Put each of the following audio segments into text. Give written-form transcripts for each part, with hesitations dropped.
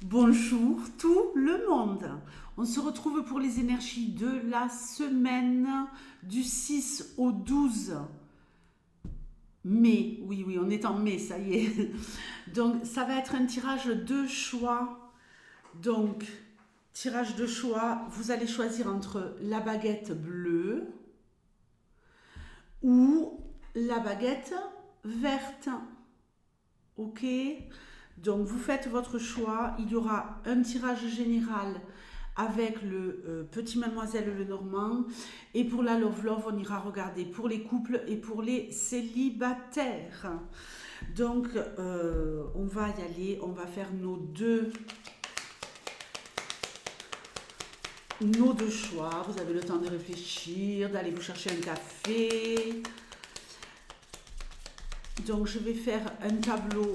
Bonjour tout le monde. On se retrouve pour les énergies de la semaine du 6 au 12 mai. Oui, oui, on est en mai, ça y est. Donc, ça va être un tirage de choix. Donc, tirage de choix, vous allez choisir entre la baguette bleue ou la baguette verte. Ok? Donc vous faites votre choix. Il y aura un tirage général avec le petit Mademoiselle Lenormand. Et pour la Love Love, on ira regarder pour les couples et pour les célibataires. Donc on va y aller. On va faire nos deux choix. Vous avez le temps de réfléchir, d'aller vous chercher un café. Donc je vais faire un tableau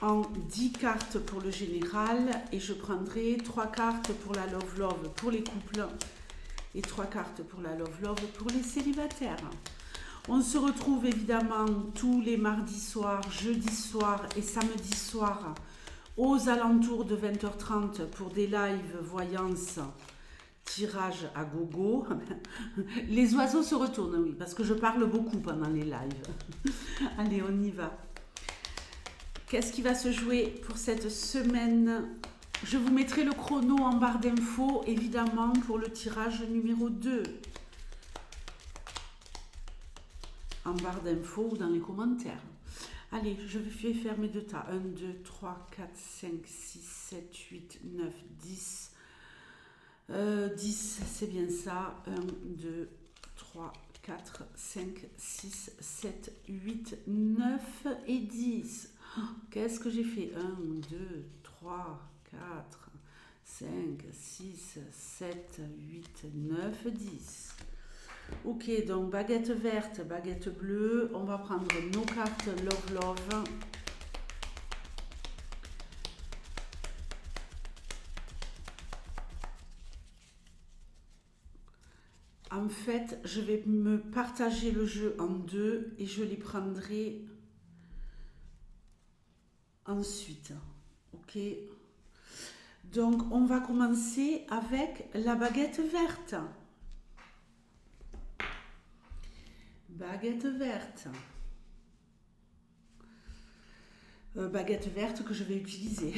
en 10 cartes pour le général et je prendrai 3 cartes pour la Love Love pour les couples et 3 cartes pour la Love Love pour les célibataires. On se retrouve évidemment tous les mardis soirs, jeudis soirs et samedis soirs aux alentours de 20h30 pour des lives voyance, tirage à gogo. Les oiseaux se retournent, oui, parce que je parle beaucoup pendant les lives. Allez, on y va. Qu'est-ce qui va se jouer pour cette semaine? Je vous mettrai le chrono en barre d'infos, évidemment, pour le tirage numéro 2. En barre d'infos ou dans les commentaires. Allez, je vais faire mes deux tas. 1, 2, 3, 4, 5, 6, 7, 8, 9, 10. 10, c'est bien ça. 1, 2, 3, 4, 5, 6, 7, 8, 9 et 10. Qu'est-ce que j'ai fait? 1, 2, 3, 4, 5, 6, 7, 8, 9, 10. Ok, donc baguette verte, baguette bleue. On va prendre nos cartes Love Love. En fait, je vais me partager le jeu en deux et je les prendrai ensuite. Ok. Donc, on va commencer avec la baguette verte. Baguette verte. Baguette verte que je vais utiliser.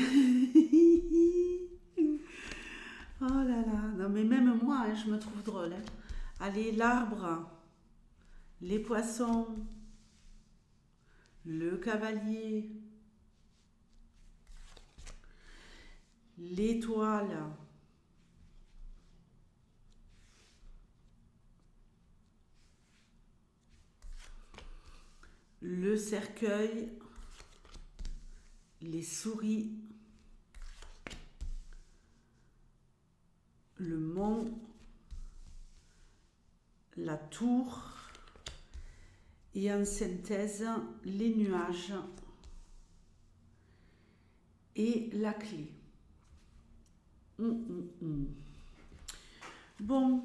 Oh là là. Non, mais même moi, hein, je me trouve drôle. Hein. Allez, l'arbre, les poissons, le cavalier, l'étoile, le cercueil, les souris, le mont, la tour et en synthèse les nuages et la clé. Bon,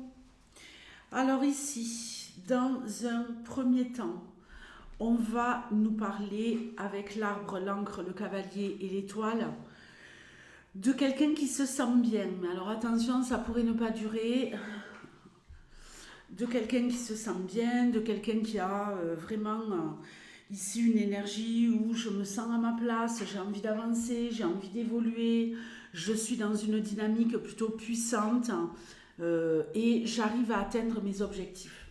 alors ici, dans un premier temps, on va nous parler avec l'arbre, l'encre, le cavalier et l'étoile de quelqu'un qui se sent bien. Alors attention, ça pourrait ne pas durer. De quelqu'un qui se sent bien, de quelqu'un qui a vraiment ici une énergie où je me sens à ma place, j'ai envie d'avancer, j'ai envie d'évoluer, je suis dans une dynamique plutôt puissante et j'arrive à atteindre mes objectifs.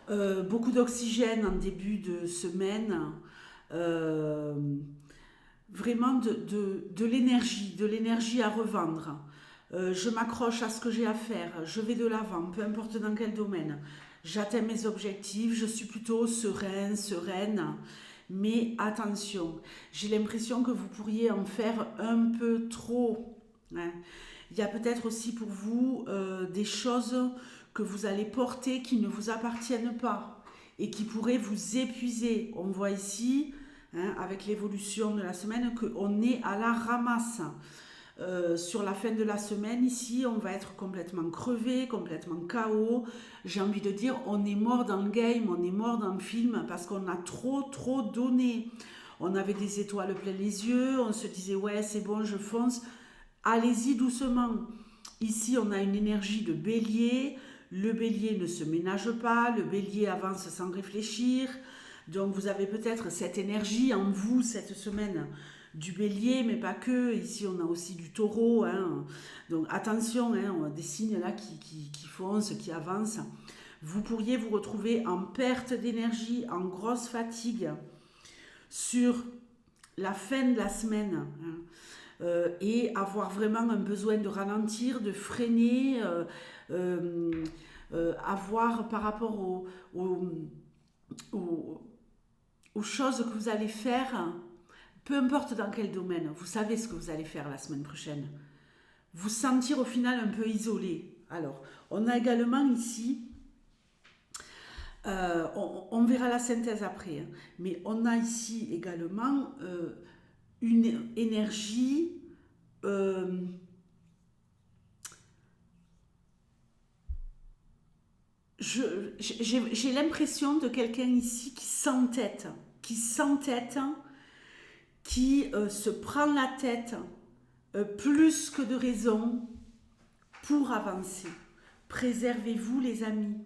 Beaucoup d'oxygène en début de semaine, euh, vraiment de l'énergie à revendre. Je m'accroche à ce que j'ai à faire, je vais de l'avant, peu importe dans quel domaine. J'atteins mes objectifs, je suis plutôt sereine, mais attention, j'ai l'impression que vous pourriez en faire un peu trop. Hein. Il y a peut-être aussi pour vous des choses que vous allez porter qui ne vous appartiennent pas et qui pourraient vous épuiser. On voit ici, hein, avec l'évolution de la semaine, qu'on est à la ramasse. Sur la fin de la semaine, ici, on va être complètement crevé, complètement KO. J'ai envie de dire, on est mort dans le game, on est mort dans le film parce qu'on a trop donné. on avait des étoiles plein les yeux, on se disait ouais c'est bon je fonce, allez-y doucement. Ici on a une énergie de bélier, le bélier ne se ménage pas, le bélier avance sans réfléchir, donc vous avez peut-être cette énergie en vous cette semaine du bélier, mais pas que, ici on a aussi du taureau, hein. Donc attention, hein, on a des signes là qui foncent, qui avancent. Vous pourriez vous retrouver en perte d'énergie, en grosse fatigue sur la fin de la semaine, hein, et avoir vraiment un besoin de ralentir, de freiner, avoir par rapport aux choses que vous allez faire, peu importe dans quel domaine, vous savez ce que vous allez faire la semaine prochaine. Vous sentir au final un peu isolé. Alors, on a également ici, on verra la synthèse après, hein, mais on a ici également une énergie j'ai l'impression de quelqu'un ici qui s'entête, qui se prend la tête plus que de raison pour avancer. Préservez-vous les amis.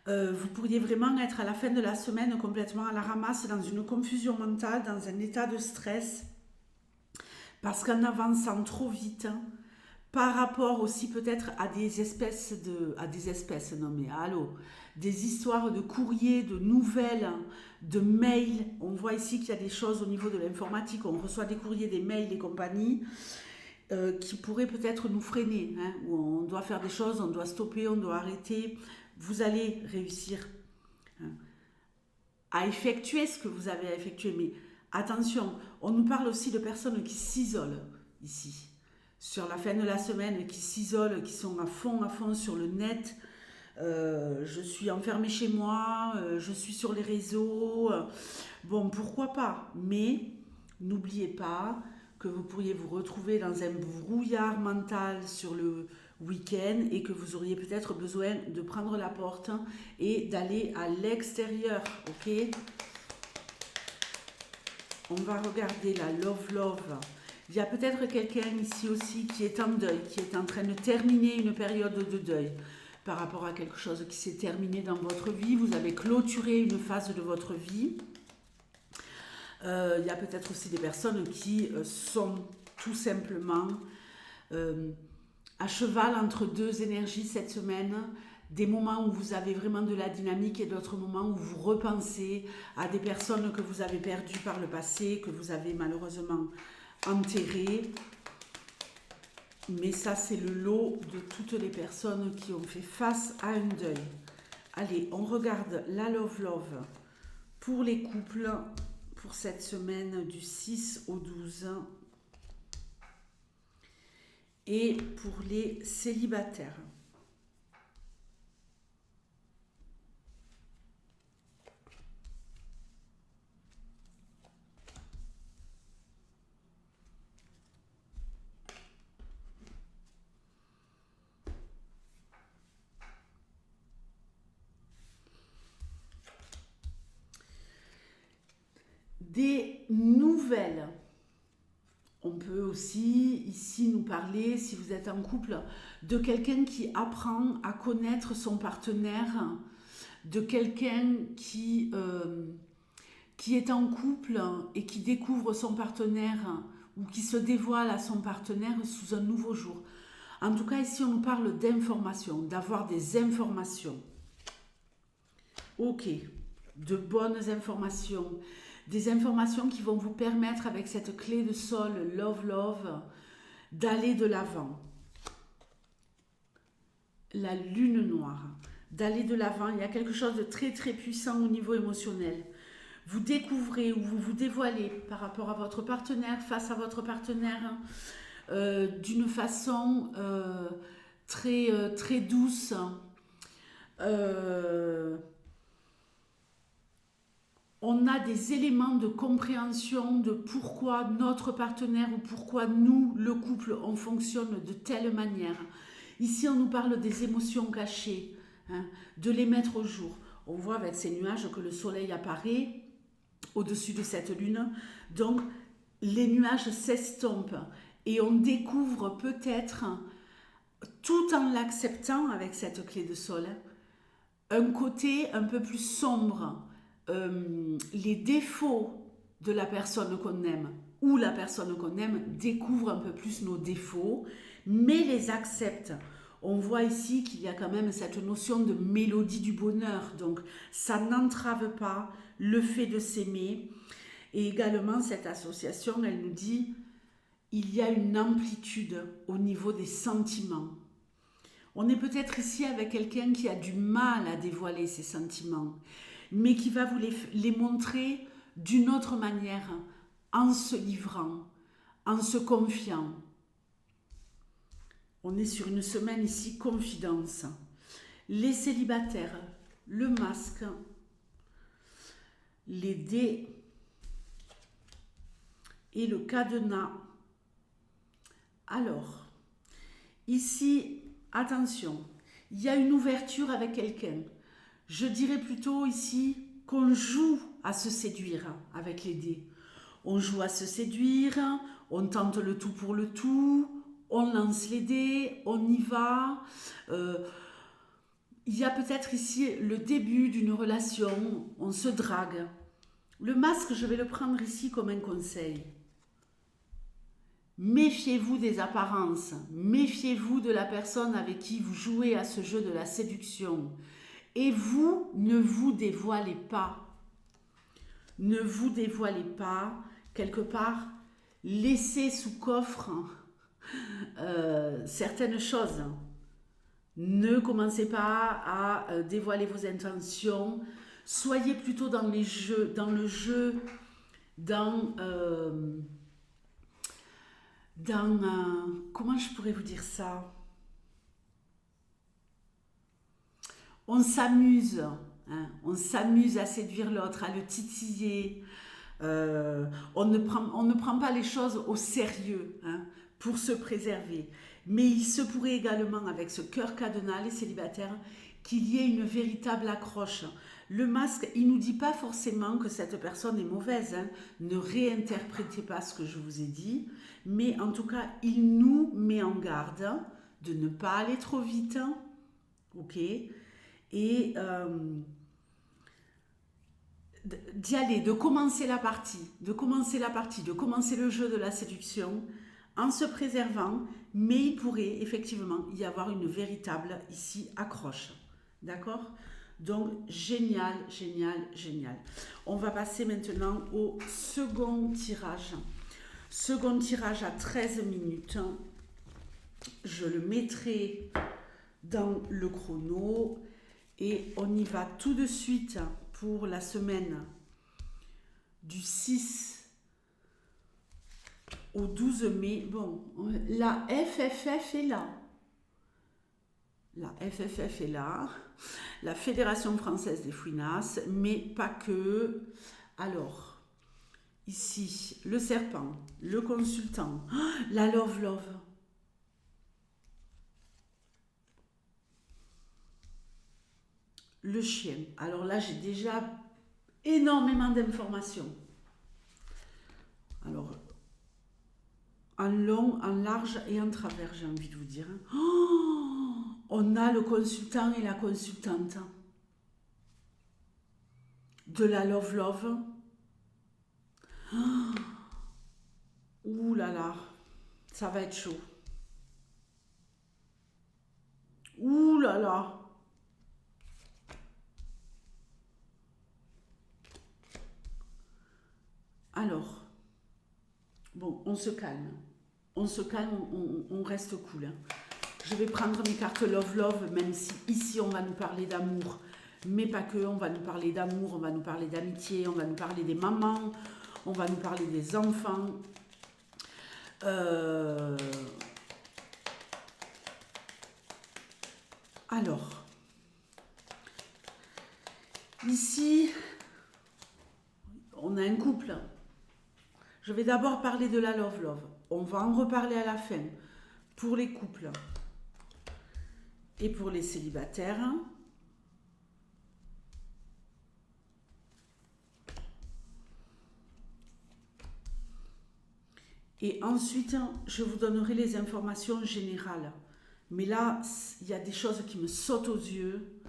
Vous pourriez vraiment être à la fin de la semaine complètement à la ramasse, dans une confusion mentale, dans un état de stress, parce qu'en avançant trop vite, par rapport aussi peut-être à des espèces non mais allô, des histoires de courriers, de nouvelles, de mails. On voit ici qu'il y a des choses au niveau de l'informatique, on reçoit des courriers, des mails et compagnie, qui pourraient peut-être nous freiner, hein, où on doit faire des choses, on doit stopper, on doit arrêter. Vous allez réussir, hein, à effectuer ce que vous avez à effectuer, mais attention, on nous parle aussi de personnes qui s'isolent ici. Sur la fin de la semaine, qui s'isolent, qui sont à fond sur le net. Je suis enfermée chez moi, je suis sur les réseaux. Bon, pourquoi pas, mais n'oubliez pas que vous pourriez vous retrouver dans un brouillard mental sur le week-end et que vous auriez peut-être besoin de prendre la porte et d'aller à l'extérieur, ok? On va regarder la love. Il y a peut-être quelqu'un ici aussi qui est en deuil, qui est en train de terminer une période de deuil par rapport à quelque chose qui s'est terminé dans votre vie. Vous avez clôturé une phase de votre vie. Il y a peut-être aussi des personnes qui sont tout simplement à cheval entre deux énergies cette semaine. Des moments où vous avez vraiment de la dynamique et d'autres moments où vous repensez à des personnes que vous avez perdues par le passé, que vous avez malheureusement enterrées. Mais ça, c'est le lot de toutes les personnes qui ont fait face à un deuil. Allez, on regarde la love pour les couples pour cette semaine du 6 au 12 et pour les célibataires. Des nouvelles. On peut aussi ici nous parler, si vous êtes en couple, de quelqu'un qui apprend à connaître son partenaire, de quelqu'un qui est en couple et qui découvre son partenaire ou qui se dévoile à son partenaire sous un nouveau jour. En tout cas, ici, on nous parle d'informations, d'avoir des informations. Ok, de bonnes informations. Des informations qui vont vous permettre, avec cette clé de sol, love, d'aller de l'avant. La lune noire, d'aller de l'avant. Il y a quelque chose de très très puissant au niveau émotionnel. Vous découvrez ou vous vous dévoilez par rapport à votre partenaire, face à votre partenaire, d'une façon très douce. On a des éléments de compréhension de pourquoi notre partenaire ou pourquoi nous, le couple, on fonctionne de telle manière. Ici, on nous parle des émotions cachées, hein, de les mettre au jour. On voit avec ces nuages que le soleil apparaît au-dessus de cette lune. Donc, les nuages s'estompent et on découvre peut-être, tout en l'acceptant avec cette clé de sol, un côté un peu plus sombre, les défauts de la personne qu'on aime ou la personne qu'on aime découvre un peu plus nos défauts, mais les accepte. On voit ici qu'il y a quand même cette notion de mélodie du bonheur, donc ça n'entrave pas le fait de s'aimer. Et également, cette association, elle nous dit, il y a une amplitude au niveau des sentiments. On est peut-être ici avec quelqu'un qui a du mal à dévoiler ses sentiments, mais qui va vous les montrer d'une autre manière, en se livrant, en se confiant. On est sur une semaine ici, confidence. Les célibataires, le masque, les dés et le cadenas. Alors, ici, attention, il y a une ouverture avec quelqu'un. Je dirais plutôt ici qu'on joue à se séduire avec les dés. On joue à se séduire, on tente le tout pour le tout, on lance les dés, on y va. Il y a peut-être ici le début d'une relation, on se drague. Le masque, je vais le prendre ici comme un conseil. Méfiez-vous des apparences, méfiez-vous de la personne avec qui vous jouez à ce jeu de la séduction. Et vous, ne vous dévoilez pas. Ne vous dévoilez pas, quelque part, laissez sous coffre certaines choses. Ne commencez pas à dévoiler vos intentions. Soyez plutôt dans les jeux, dans le jeu, dans comment je pourrais vous dire ça? On s'amuse, hein, on s'amuse à séduire l'autre, à le titiller. On ne prend pas les choses au sérieux, hein, pour se préserver. Mais il se pourrait également, avec ce cœur cadenas, les célibataires, qu'il y ait une véritable accroche. Le masque, il ne nous dit pas forcément que cette personne est mauvaise, hein. Ne réinterprétez pas ce que je vous ai dit, mais en tout cas, il nous met en garde de ne pas aller trop vite, ok? Et d'y aller, de commencer la partie, de commencer le jeu de la séduction en se préservant, mais il pourrait effectivement y avoir une véritable ici accroche. D'accord? Donc génial, génial, génial. On va passer maintenant au second tirage. Second tirage à 13 minutes. Je le mettrai dans le chrono et on y va tout de suite pour la semaine du 6 au 12 mai. Bon, la FFF est là. La FFF est là. La Fédération française des fouinasses, mais pas que. Alors, ici, le serpent, le consultant, la love. Le chien. Alors là, j'ai déjà énormément d'informations. Alors, en long, en large et en travers, j'ai envie de vous dire. Oh, on a le consultant et la consultante. De la love. Oh, ouh là là, ça va être chaud. Ouh là là. Alors, bon, on se calme. On se calme, on reste cool. Hein. Je vais prendre mes cartes love, même si ici on va nous parler d'amour, mais pas que, on va nous parler d'amour, on va nous parler d'amitié, on va nous parler des mamans, on va nous parler des enfants. Alors, ici, on a un couple. Je vais d'abord parler de la love. On va en reparler à la fin pour les couples et pour les célibataires. Et ensuite, je vous donnerai les informations générales. Mais là, il y a des choses qui me sautent aux yeux.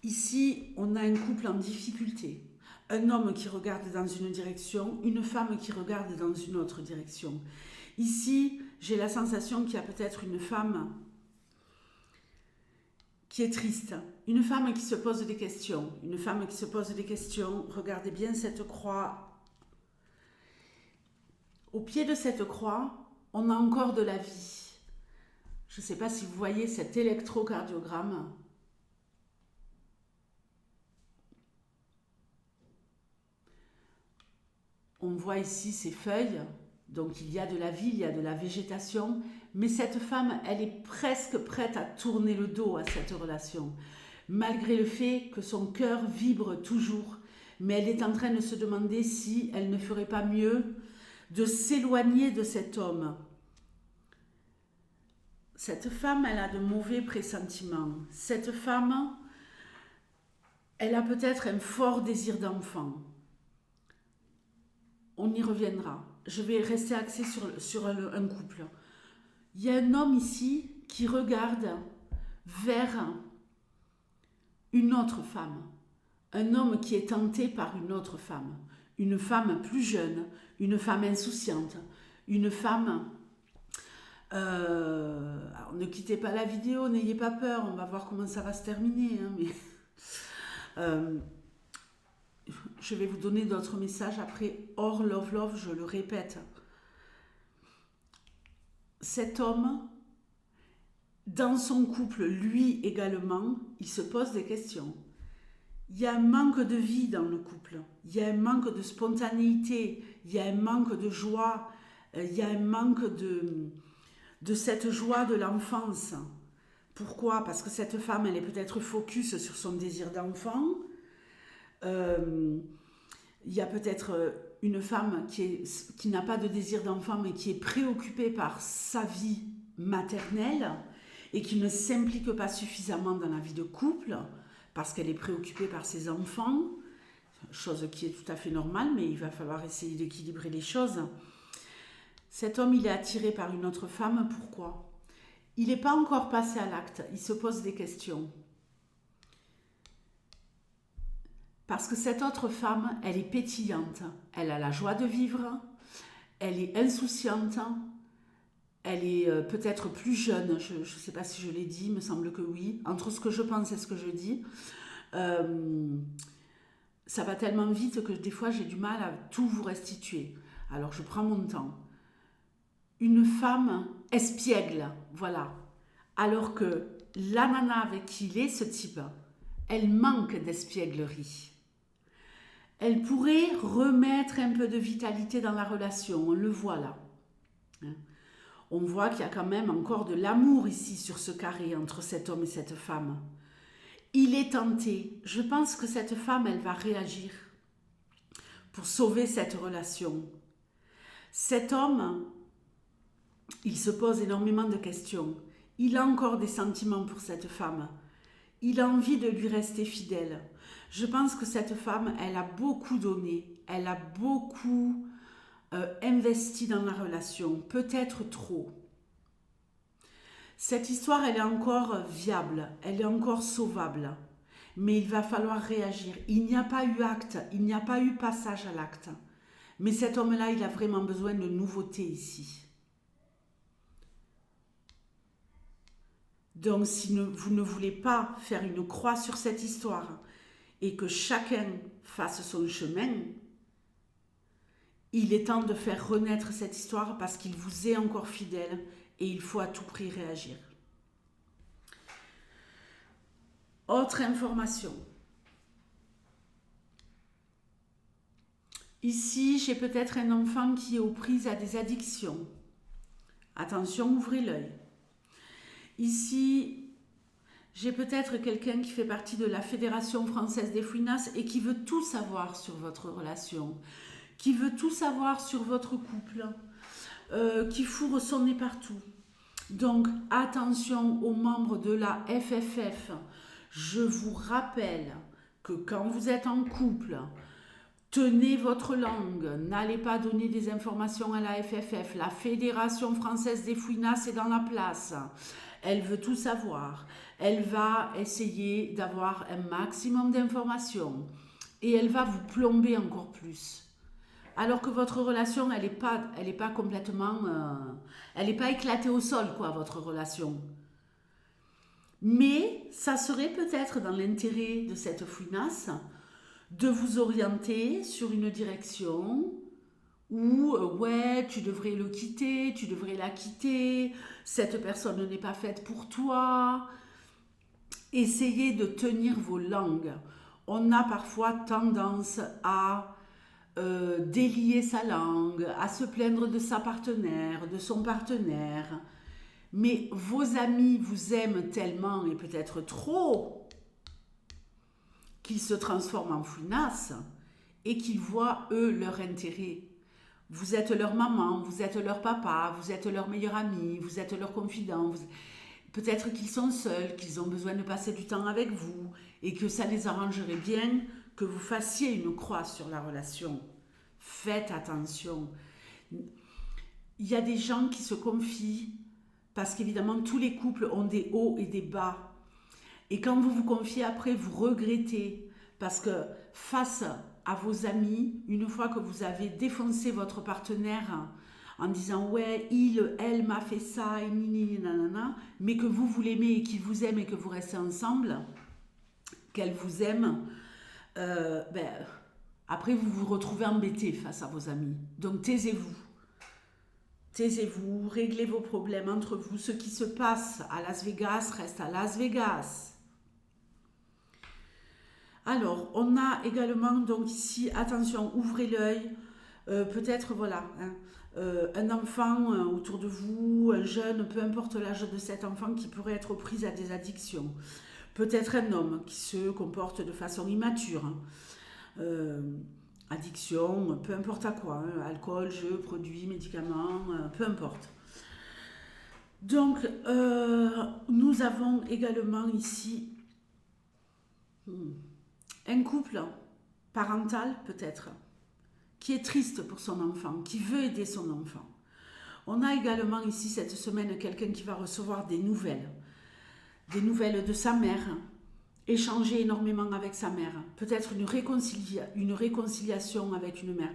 Ici, on a un couple en difficulté. Un homme qui regarde dans une direction, une femme qui regarde dans une autre direction. Ici, j'ai la sensation qu'il y a peut-être une femme qui est triste, une femme qui se pose des questions, une femme qui se pose des questions. Regardez bien cette croix. Au pied de cette croix, on a encore de la vie. Je ne sais pas si vous voyez cet électrocardiogramme. On voit ici ces feuilles, donc il y a de la vie, il y a de la végétation, mais cette femme, elle est presque prête à tourner le dos à cette relation, malgré le fait que son cœur vibre toujours, mais elle est en train de se demander si elle ne ferait pas mieux de s'éloigner de cet homme. Cette femme, elle a de mauvais pressentiments. Cette femme, elle a peut-être un fort désir d'enfant. On y reviendra. Je vais rester axée sur un couple. Il y a un homme ici qui regarde vers une autre femme. Un homme qui est tenté par une autre femme. Une femme plus jeune, une femme insouciante, une femme... alors ne quittez pas la vidéo, n'ayez pas peur, on va voir comment ça va se terminer. Hein, mais, je vais vous donner d'autres messages après. Or, love, love, je le répète. Cet homme, dans son couple, lui également, il se pose des questions. Il y a un manque de vie dans le couple. Il y a un manque de spontanéité. Il y a un manque de joie. Il y a un manque de cette joie de l'enfance. Pourquoi? Parce que cette femme, elle est peut-être focus sur son désir d'enfant. Il y a peut-être une femme qui n'a pas de désir d'enfant mais qui est préoccupée par sa vie maternelle et qui ne s'implique pas suffisamment dans la vie de couple parce qu'elle est préoccupée par ses enfants, chose qui est tout à fait normale, mais il va falloir essayer d'équilibrer les choses. Cet homme, il est attiré par une autre femme, pourquoi? Il n'est pas encore passé à l'acte, il se pose des questions. Parce que cette autre femme, elle est pétillante, elle a la joie de vivre, elle est insouciante, elle est peut-être plus jeune, je ne sais pas si je l'ai dit, il me semble que oui, entre ce que je pense et ce que je dis. Ça va tellement vite que des fois j'ai du mal à tout vous restituer. Alors je prends mon temps. Une femme espiègle, voilà. Alors que la nana avec qui il est, ce type, elle manque d'espièglerie. Elle pourrait remettre un peu de vitalité dans la relation, on le voit là. On voit qu'il y a quand même encore de l'amour ici sur ce carré entre cet homme et cette femme. Il est tenté. Je pense que cette femme, elle va réagir pour sauver cette relation. Cet homme, il se pose énormément de questions. Il a encore des sentiments pour cette femme. Il a envie de lui rester fidèle. Je pense que cette femme, elle a beaucoup donné. Elle a beaucoup investi dans la relation. Peut-être trop. Cette histoire, elle est encore viable. Elle est encore sauvable. Mais il va falloir réagir. Il n'y a pas eu acte. Il n'y a pas eu passage à l'acte. Mais cet homme-là, il a vraiment besoin de nouveautés ici. Donc, si vous ne voulez pas faire une croix sur cette histoire et que chacun fasse son chemin, il est temps de faire renaître cette histoire parce qu'il vous est encore fidèle et il faut à tout prix réagir. Autre information. Ici, j'ai peut-être un enfant qui est aux prises à des addictions. Attention, ouvrez l'œil. Ici, j'ai peut-être quelqu'un qui fait partie de la Fédération française des fouinasses et qui veut tout savoir sur votre relation, qui veut tout savoir sur votre couple, qui fourre son nez partout. Donc, attention aux membres de la FFF. Je vous rappelle que quand vous êtes en couple, Tenez votre langue, n'allez pas donner des informations à la FFF. La Fédération française des fouinasses est dans la place. Elle veut tout savoir. Elle va essayer d'avoir un maximum d'informations. Et elle va vous plomber encore plus. Alors que votre relation, elle est pas complètement... elle n'est pas éclatée au sol, quoi, votre relation. Mais ça serait peut-être dans l'intérêt de cette fouinasse de vous orienter sur une direction où, ouais, tu devrais le quitter, tu devrais la quitter, cette personne n'est pas faite pour toi. Essayez de tenir vos langues. On a parfois tendance à délier sa langue, à se plaindre de sa partenaire, de son partenaire. Mais vos amis vous aiment tellement et peut-être trop qu'ils se transforment en fouinasses et qu'ils voient, eux, leur intérêt. Vous êtes leur maman, vous êtes leur papa, vous êtes leur meilleur ami, vous êtes leur confident. Peut-être qu'ils sont seuls, qu'ils ont besoin de passer du temps avec vous et que ça les arrangerait bien que vous fassiez une croix sur la relation. Faites attention. Il y a des gens qui se confient parce qu'évidemment tous les couples ont des hauts et des bas. Et quand vous vous confiez après, vous regrettez parce que face à vos amis, une fois que vous avez défoncé votre partenaire en disant ouais, elle m'a fait ça, et nini, nanana, mais que vous l'aimez et qu'il vous aime et que vous restez ensemble, qu'elle vous aime, après vous vous retrouvez embêté face à vos amis. Donc taisez-vous. Taisez-vous, réglez vos problèmes entre vous. Ce qui se passe à Las Vegas reste à Las Vegas. Alors, on a également, donc ici, attention, ouvrez l'œil. Peut-être, voilà, un enfant autour de vous, un jeune, peu importe l'âge de cet enfant qui pourrait être pris à des addictions. Peut-être un homme qui se comporte de façon immature. Addiction, peu importe à quoi, alcool, jeux, produits, médicaments, peu importe. Donc, nous avons également ici un couple parental peut-être, qui est triste pour son enfant, qui veut aider son enfant. On a également ici cette semaine quelqu'un qui va recevoir des nouvelles de sa mère, échanger énormément avec sa mère, peut-être une réconciliation avec une mère,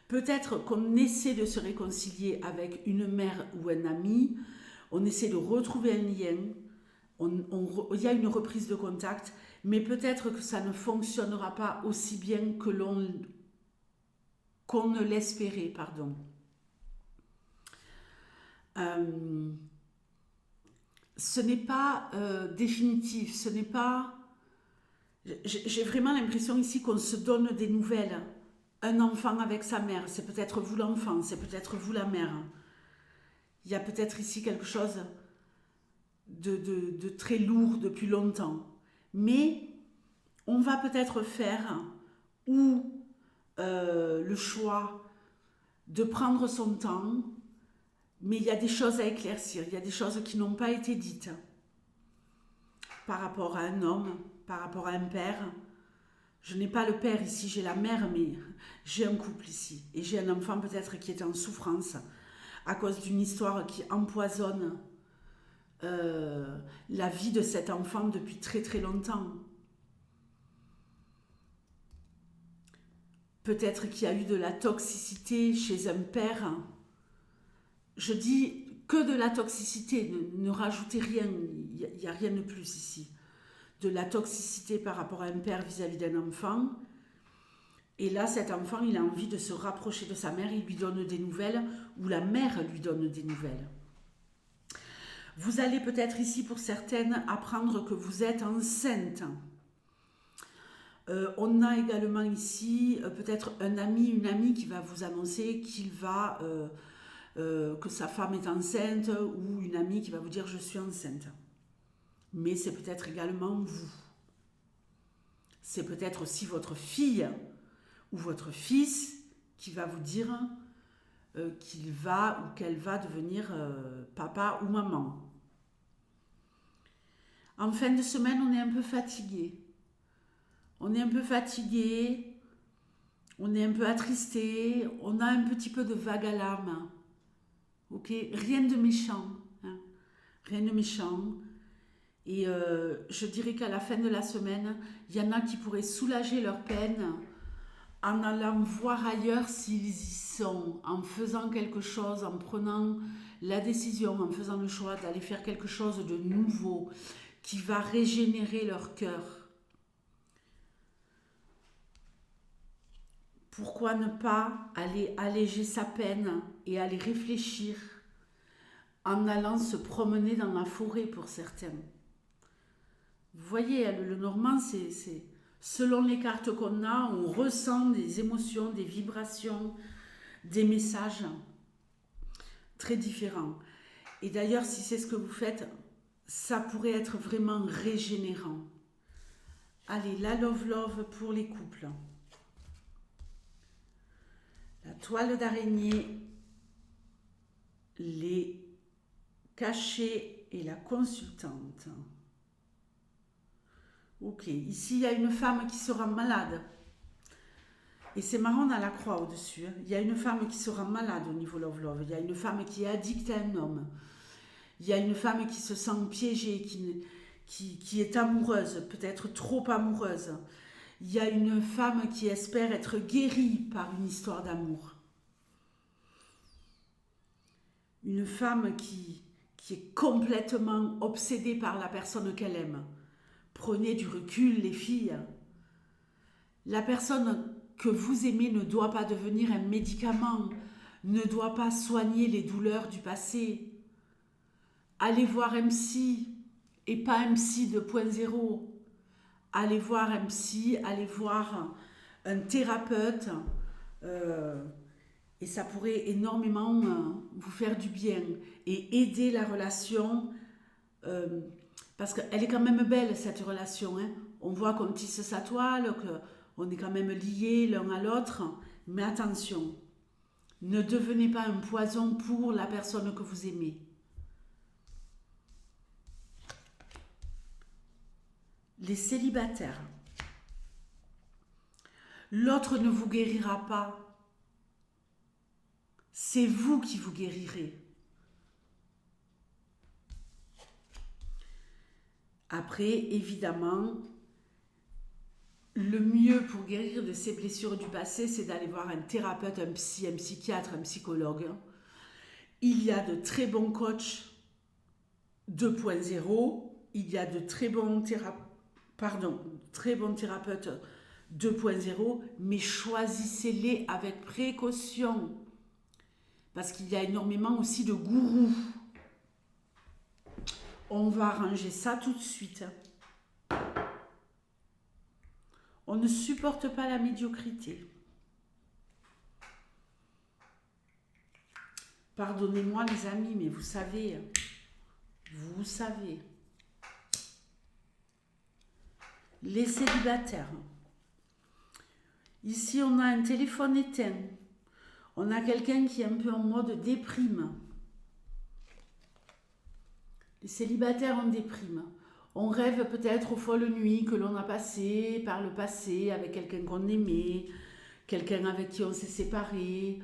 peut-être qu'on essaie de se réconcilier avec une mère ou un ami, on essaie de retrouver un lien, il y a une reprise de contact, mais peut-être que ça ne fonctionnera pas aussi bien qu'on ne l'espérait, pardon. Ce n'est pas définitif, ce n'est pas... J'ai vraiment l'impression ici qu'on se donne des nouvelles. Un enfant avec sa mère, c'est peut-être vous l'enfant, c'est peut-être vous la mère. Il y a peut-être ici quelque chose de très lourd depuis longtemps. Mais on va peut-être faire le choix de prendre son temps, mais il y a des choses à éclaircir, il y a des choses qui n'ont pas été dites par rapport à un homme, par rapport à un père. Je n'ai pas le père ici, j'ai la mère, mais j'ai un couple ici. Et j'ai un enfant peut-être qui est en souffrance à cause d'une histoire qui empoisonne la vie de cet enfant depuis très très longtemps. Peut-être qu'il y a eu de la toxicité chez un père. Je dis que de la toxicité, ne rajoutez rien, il n'y a rien de plus ici. De la toxicité par rapport à un père vis-à-vis d'un enfant. Et là, cet enfant, il a envie de se rapprocher de sa mère, il lui donne des nouvelles, ou la mère lui donne des nouvelles. Vous allez peut-être ici, pour certaines, apprendre que vous êtes enceinte. On a également ici peut-être un ami, une amie qui va vous annoncer que sa femme est enceinte, ou une amie qui va vous dire « je suis enceinte ». Mais c'est peut-être également vous. C'est peut-être aussi votre fille ou votre fils qui va vous dire qu'il va ou qu'elle va devenir papa ou maman. En fin de semaine, on est un peu fatigué. On est un peu fatigué. On est un peu attristé, on a un petit peu de vague à l'âme. Ok, rien de méchant, hein, rien de méchant. Et je dirais qu'à la fin de la semaine, il y en a qui pourraient soulager leur peine en allant voir ailleurs s'ils y sont, en faisant quelque chose, en prenant la décision, en faisant le choix d'aller faire quelque chose de nouveau qui va régénérer leur cœur. Pourquoi ne pas aller alléger sa peine et aller réfléchir en allant se promener dans la forêt pour certains? Vous voyez, le normand, c'est selon les cartes qu'on a, on ressent des émotions, des vibrations, des messages très différents. Et d'ailleurs, si c'est ce que vous faites, ça pourrait être vraiment régénérant. Allez, la love pour les couples. La toile d'araignée, les cachets et la consultante. Ok, ici il y a une femme qui sera malade. Et c'est marrant, on a la croix au-dessus. Hein. Il y a une femme qui sera malade au niveau love. Il y a une femme qui est addicte à un homme. Il y a une femme qui se sent piégée, qui est amoureuse, peut-être trop amoureuse. Il y a une femme qui espère être guérie par une histoire d'amour. Une femme qui est complètement obsédée par la personne qu'elle aime. Prenez du recul, les filles. La personne que vous aimez ne doit pas devenir un médicament, ne doit pas soigner les douleurs du passé. Allez voir un psy et pas un psy 2.0. Allez voir un psy, allez voir un thérapeute et ça pourrait énormément vous faire du bien et aider la relation parce qu'elle est quand même belle cette relation. Hein. On voit qu'on tisse sa toile, qu'on est quand même liés l'un à l'autre, mais attention, ne devenez pas un poison pour la personne que vous aimez. Les célibataires. L'autre ne vous guérira pas. C'est vous qui vous guérirez. Après, évidemment, le mieux pour guérir de ces blessures du passé, c'est d'aller voir un thérapeute, un psy, un psychiatre, un psychologue. Il y a de très bons coachs 2.0, il y a de très bons thérapeutes 2.0, mais choisissez-les avec précaution. Parce qu'il y a énormément aussi de gourous. On va arranger ça tout de suite. On ne supporte pas la médiocrité. Pardonnez-moi les amis, mais vous savez. Les célibataires. Ici, on a un téléphone éteint. On a quelqu'un qui est un peu en mode déprime. Les célibataires en déprime. On rêve peut-être aux folles nuits que l'on a passées par le passé avec quelqu'un qu'on aimait, quelqu'un avec qui on s'est séparé.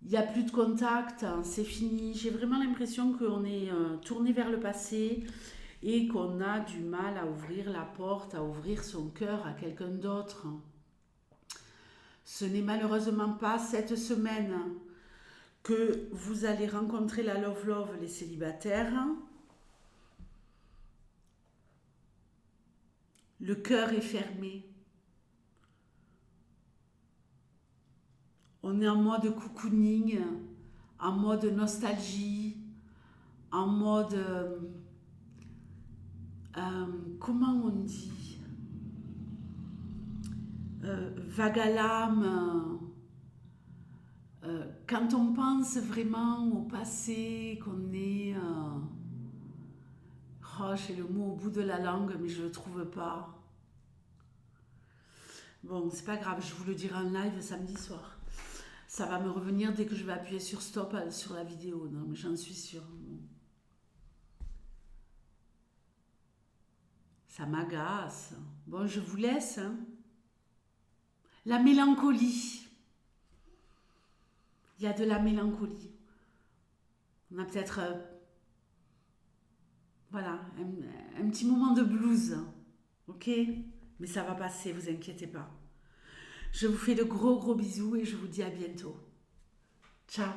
Il n'y a plus de contact, hein, c'est fini. J'ai vraiment l'impression qu'on est tourné vers le passé et qu'on a du mal à ouvrir la porte, à ouvrir son cœur à quelqu'un d'autre. Ce n'est malheureusement pas cette semaine que vous allez rencontrer la love, les célibataires. Le cœur est fermé. On est en mode cocooning, en mode nostalgie, en mode... comment on dit vague à l'âme. Quand on pense vraiment au passé, qu'on est... oh, j'ai le mot au bout de la langue, mais je ne le trouve pas. Bon, c'est pas grave, je vous le dirai en live samedi soir. Ça va me revenir dès que je vais appuyer sur stop sur la vidéo. Non, mais j'en suis sûre. Ça m'agace. Bon, je vous laisse. Hein. La mélancolie. Il y a de la mélancolie. On a peut-être, voilà, un petit moment de blues. Ok? Mais ça va passer, vous inquiétez pas. Je vous fais de gros gros bisous et je vous dis à bientôt. Ciao.